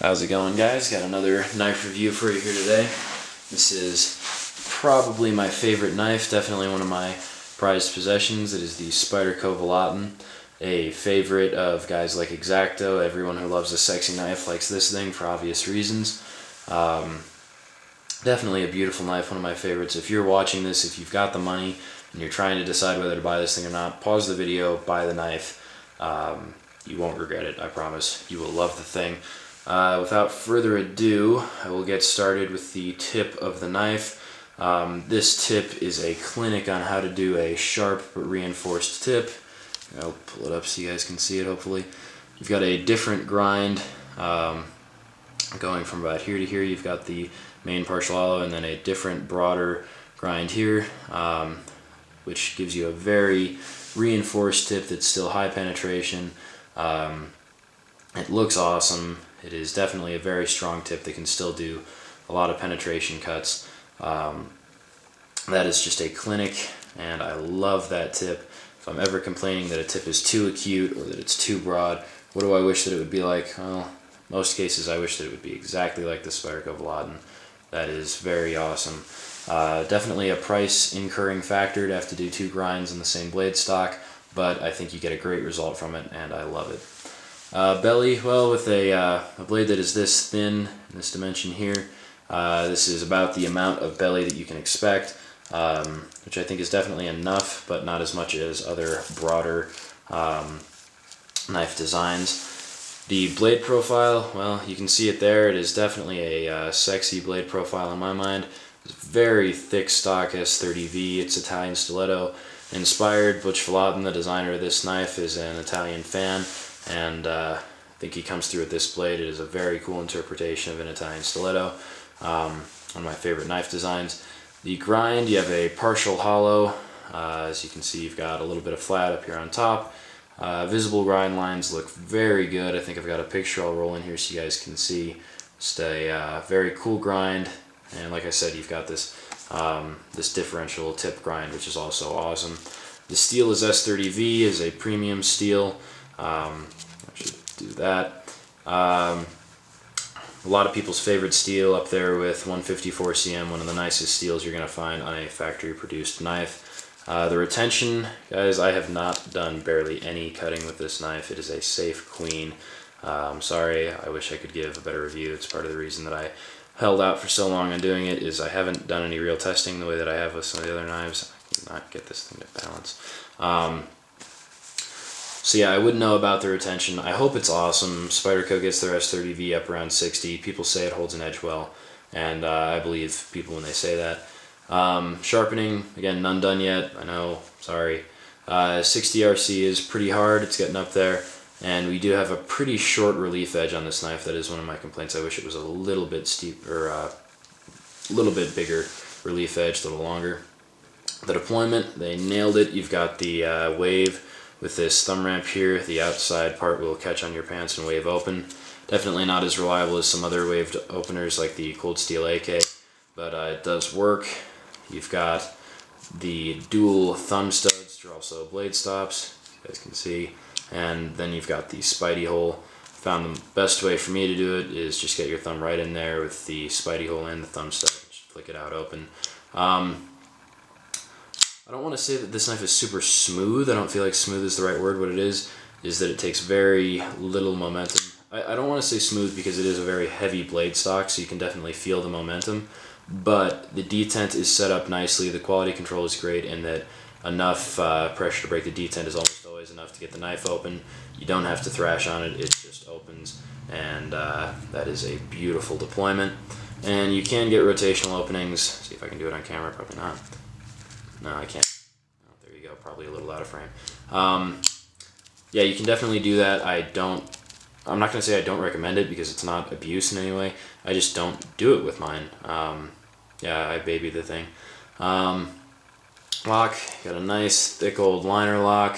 How's it going, guys? Got another knife review for you here today. This is probably my favorite knife, definitely one of my prized possessions. It is the Spyderco Volaten, a favorite of guys like X-Acto. Everyone who loves a sexy knife likes this thing for obvious reasons. Definitely a beautiful knife, one of my favorites. If you're watching this, if you've got the money and you're trying to decide whether to buy this thing or not, pause the video, buy the knife. You won't regret it, I promise. You will love the thing. Without further ado, I will get started with the tip of the knife. This tip is a clinic on how to do a sharp but reinforced tip. I'll pull it up so you guys can see it, hopefully. You've got a different grind going from about here to here. You've got the main partial hollow and then a different, broader grind here, which gives you a very reinforced tip that's still high penetration. It looks awesome. It is definitely a very strong tip that can still do a lot of penetration cuts. That is just a clinic, and I love that tip. If I'm ever complaining that a tip is too acute or that it's too broad, what do I wish that it would be like? Well, most cases I wish that it would be exactly like the Spyderco Volaten. That is very awesome. Definitely a price incurring factor to have to do two grinds in the same blade stock, but I think you get a great result from it, and I love it. Belly, well, with a blade that is this thin, in this dimension here, this is about the amount of belly that you can expect, which I think is definitely enough, but not as much as other broader knife designs. The blade profile, well, you can see it there. It is definitely a sexy blade profile in my mind. It's very thick stock S30V. It's Italian stiletto inspired. Butch Volaten, the designer of this knife, is an Italian fan, and I think he comes through with this blade. It is a very cool interpretation of an Italian stiletto. One of my favorite knife designs. The grind, you have a partial hollow. As you can see, you've got a little bit of flat up here on top. Visible grind lines look very good. I think I've got a picture I'll roll in here so you guys can see. Just a very cool grind, and like I said, you've got this this differential tip grind, which is also awesome. The steel is S30V, is a premium steel. I should do that. A lot of people's favorite steel, up there with 154 cm, one of the nicest steels you're going to find on a factory-produced knife. The retention, guys, I have not done barely any cutting with this knife. It is a safe queen. I'm sorry, I wish I could give a better review. It's part of the reason that I held out for so long on doing it, is I haven't done any real testing the way that I have with some of the other knives. I cannot get this thing to balance. So yeah, I wouldn't know about the retention. I hope it's awesome. Spyderco gets their S30V up around 60. People say it holds an edge well, and I believe people when they say that. Sharpening, again, none done yet. I know, sorry. 60 RC is pretty hard. It's getting up there, and we do have a pretty short relief edge on this knife. That is one of my complaints. I wish it was a little bit steep, or a little bit bigger relief edge, a little longer. The deployment, they nailed it. You've got the wave with this thumb ramp here. The outside part will catch on your pants and wave open. Definitely not as reliable as some other waved openers like the Cold Steel AK, but it does work. You've got the dual thumb studs, which are also blade stops, you guys can see, and then you've got the Spidey hole. Found the best way for me to do it is just get your thumb right in there with the Spidey hole and the thumb stud, just flick it out open. I don't want to say that this knife is super smooth. I don't feel like smooth is the right word. What it is that it takes very little momentum. I don't want to say smooth because it is a very heavy blade stock, so you can definitely feel the momentum. But the detent is set up nicely. The quality control is great in that enough pressure to break the detent is almost always enough to get the knife open. You don't have to thrash on it. It just opens, and that is a beautiful deployment. And you can get rotational openings. See if I can do it on camera. Probably not. No, I can't. Oh, there you go. Probably a little out of frame. Yeah, you can definitely do that. I'm not going to say I don't recommend it because it's not abuse in any way. I just don't do it with mine. Yeah, I baby the thing. Lock, got a nice thick old liner lock.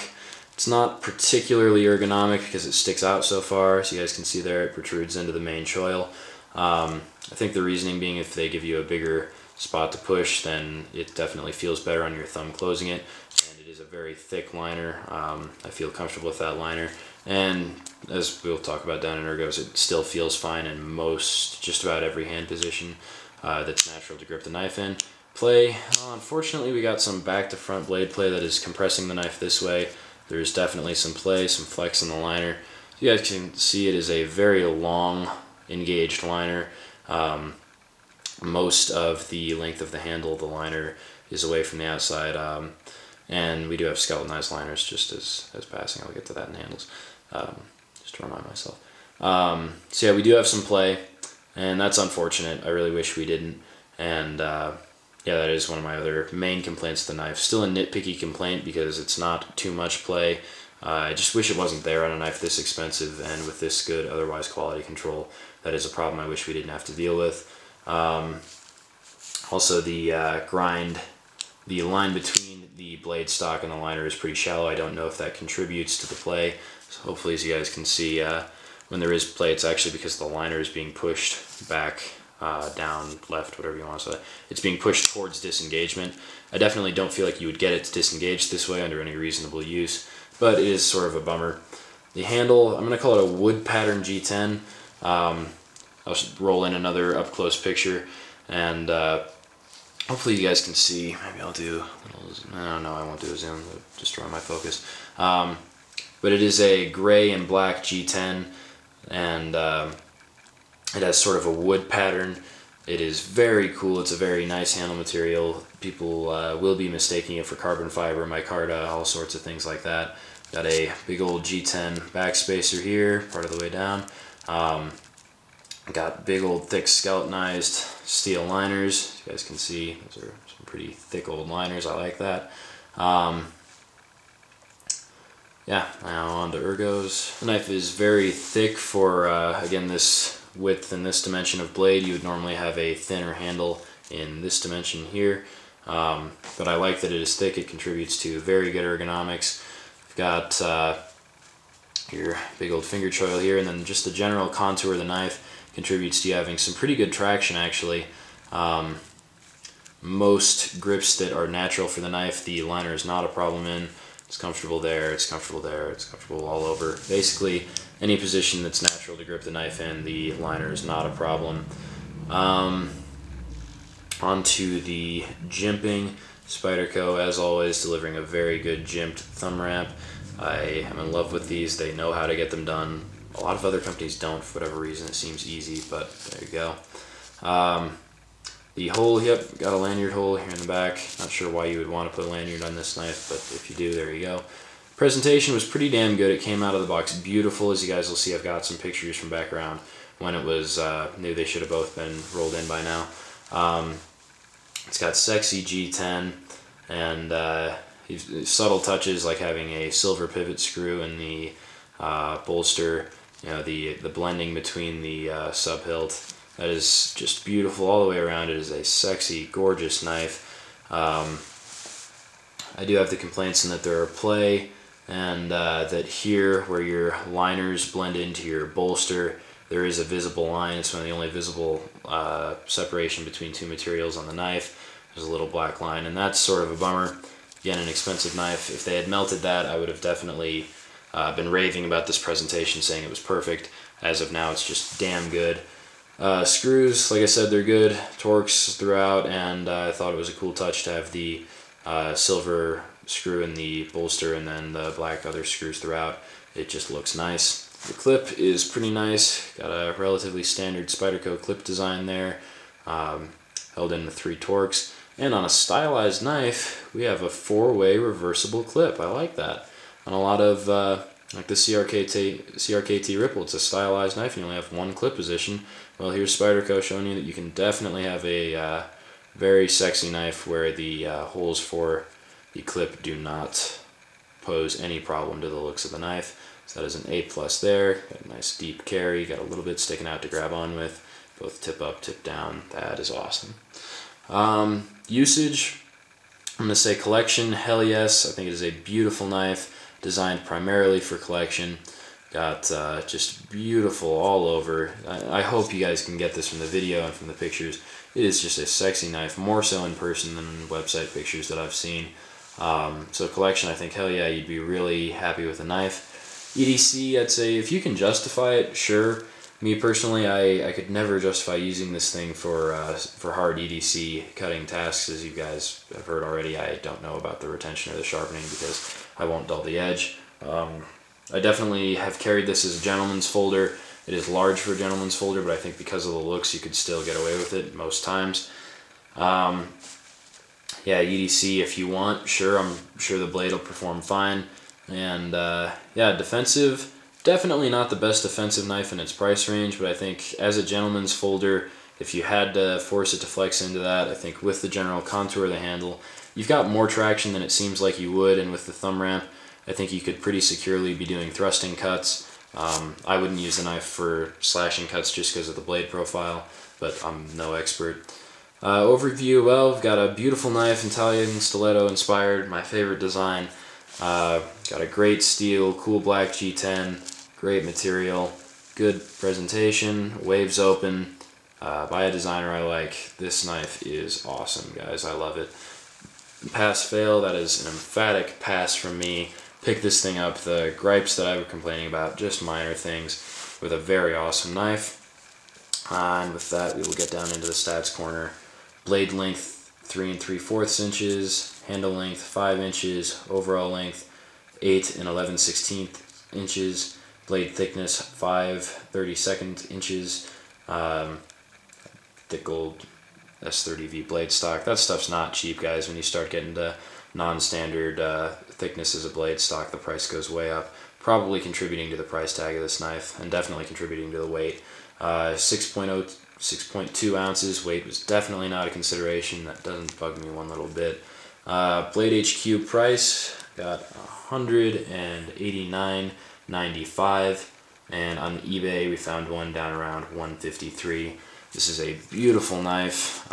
It's not particularly ergonomic because it sticks out so far. So you guys can see there it protrudes into the main choil. I think the reasoning being if they give you a bigger spot to push, then it definitely feels better on your thumb closing it. And it is a very thick liner. I feel comfortable with that liner. And as we'll talk about down in ergos, it still feels fine in just about every hand position that's natural to grip the knife in. Play, unfortunately we got some back to front blade play that is compressing the knife this way. There's definitely some play, some flex in the liner. You guys can see it is a very long engaged liner. Most of the length of the handle of the liner is away from the outside, and we do have skeletonized liners just as passing. I'll get to that in handles, just to remind myself. So yeah, we do have some play, and that's unfortunate. I really wish we didn't, and yeah, that is one of my other main complaints with the knife. Still a nitpicky complaint because it's not too much play. I just wish it wasn't there on a knife this expensive and with this good otherwise quality control. That is a problem I wish we didn't have to deal with. Also the grind, the line between the blade stock and the liner is pretty shallow. I don't know if that contributes to the play. So hopefully, as you guys can see, when there is play, it's actually because the liner is being pushed back, down, left, whatever you want to say. It's being pushed towards disengagement. I definitely don't feel like you would get it to disengage this way under any reasonable use, but it is sort of a bummer. The handle, I'm going to call it a wood pattern G10. I'll just roll in another up close picture, and hopefully you guys can see. Maybe I'll do, no, I won't do a zoom, it'll destroy my focus. But it is a gray and black G10, and it has sort of a wood pattern. It is very cool. It's a very nice handle material. People will be mistaking it for carbon fiber, micarta, all sorts of things like that. Got a big old G10 backspacer here, part of the way down. Got big old thick skeletonized steel liners. As you guys can see, those are some pretty thick old liners. I like that. Yeah, now on to ergos. The knife is very thick for, again, this width and this dimension of blade. You would normally have a thinner handle in this dimension here. But I like that it is thick. It contributes to very good ergonomics. You've got your big old finger choil here, and then just the general contour of the knife contributes to you having some pretty good traction, actually. Most grips that are natural for the knife, the liner is not a problem in. It's comfortable there, it's comfortable there, it's comfortable all over. Basically, any position that's natural to grip the knife in, the liner is not a problem. Onto the jimping. Spyderco, as always, delivering a very good jimped thumb ramp. I am in love with these. They know how to get them done. A lot of other companies don't for whatever reason. It seems easy, but there you go. The hole, yep, got a lanyard hole here in the back. Not sure why you would want to put a lanyard on this knife, but if you do, there you go. Presentation was pretty damn good. It came out of the box beautiful. As you guys will see, I've got some pictures from back around when it was new. They should have both been rolled in by now. It's got sexy G10 and subtle touches like having a silver pivot screw in the bolster. You know, the blending between the sub hilt. That is just beautiful all the way around. It is a sexy, gorgeous knife. I do have the complaints in that there are play, and that here where your liners blend into your bolster, there is a visible line. It's one of the only visible separation between two materials on the knife. There's a little black line, and that's sort of a bummer. Again, an expensive knife. If they had melted that, I would have definitely been raving about this presentation, saying it was perfect. As of now, it's just damn good. Screws, like I said, they're good. Torx throughout, and I thought it was a cool touch to have the silver screw in the bolster and then the black other screws throughout. It just looks nice. The clip is pretty nice. Got a relatively standard Spyderco clip design there, held in with 3 Torx. And on a stylized knife, we have a 4-way reversible clip. I like that. On a lot of, like the CRKT Ripple, it's a stylized knife and you only have 1 clip position. Well, here's Spyderco showing you that you can definitely have a very sexy knife where the holes for the clip do not pose any problem to the looks of the knife. So that is an A+ there. Got a nice deep carry, got a little bit sticking out to grab on with. Both tip up, tip down. That is awesome. Usage, I'm going to say collection, hell yes. I think it is a beautiful knife designed primarily for collection. Got just beautiful all over. I hope you guys can get this from the video and from the pictures. It is just a sexy knife, more so in person than in website pictures that I've seen. So collection, I think, hell yeah, you'd be really happy with the knife. EDC, I'd say if you can justify it, sure. Me personally, I could never justify using this thing for hard EDC cutting tasks. As you guys have heard already, I don't know about the retention or the sharpening because I won't dull the edge. I definitely have carried this as a gentleman's folder. It is large for a gentleman's folder, but I think because of the looks, you could still get away with it most times. Yeah, EDC if you want, sure, I'm sure the blade will perform fine. And yeah, defensive, definitely not the best defensive knife in its price range, but I think as a gentleman's folder, if you had to force it to flex into that, I think with the general contour of the handle, you've got more traction than it seems like you would, and with the thumb ramp, I think you could pretty securely be doing thrusting cuts. I wouldn't use the knife for slashing cuts just because of the blade profile, but I'm no expert. Overview, well, we've got a beautiful knife, Italian stiletto inspired, my favorite design. Got a great steel, cool black G10, great material, good presentation, waves open, by a designer I like. This knife is awesome, guys, I love it. Pass fail, that is an emphatic pass from me. Pick this thing up. The gripes that I was complaining about, just minor things, with a very awesome knife. And with that, we will get down into the stats corner. Blade length 3 3/4 inches, handle length 5 inches, overall length 8 11/16 inches, blade thickness 5/32 inches, thick gold S30V blade stock. That stuff's not cheap, guys. When you start getting to non-standard thicknesses of blade stock, the price goes way up, probably contributing to the price tag of this knife, and definitely contributing to the weight. 6.2 ounces, weight was definitely not a consideration. That doesn't bug me one little bit. Blade HQ price, got $189.95, and on eBay we found one down around $153. This is a beautiful knife.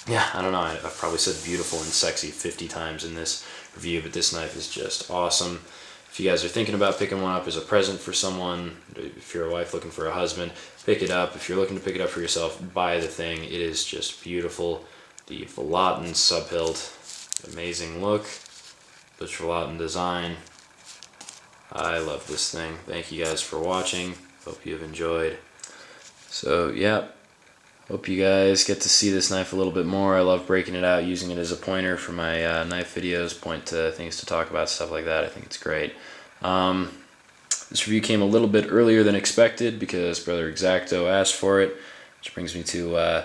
Yeah, I don't know, I've probably said beautiful and sexy 50 times in this review, but this knife is just awesome. If you guys are thinking about picking one up as a present for someone, if you're a wife looking for a husband, pick it up. If you're looking to pick it up for yourself, buy the thing. It is just beautiful. The Volaten subhilt, amazing look. Butch Volaten design. I love this thing. Thank you guys for watching. Hope you have enjoyed. So, yeah. Hope you guys get to see this knife a little bit more. I love breaking it out, using it as a pointer for my knife videos, point to things to talk about, stuff like that. I think it's great. This review came a little bit earlier than expected because Brother Exacto asked for it, which brings me to,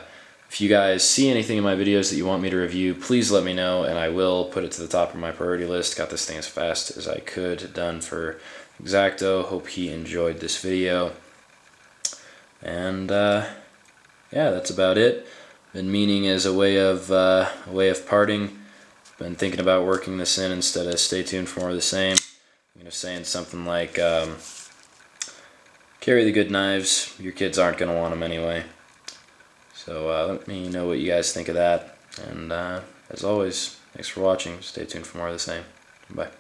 if you guys see anything in my videos that you want me to review, please let me know, and I will put it to the top of my priority list. Got this thing as fast as I could done for Exacto. Hope he enjoyed this video. And, yeah, that's about it. Been meaning as a way of parting. Been thinking about working this in instead of stay tuned for more of the same. I'm gonna say something like, carry the good knives. Your kids aren't gonna want them anyway. So let me know what you guys think of that. And as always, thanks for watching. Stay tuned for more of the same. Bye.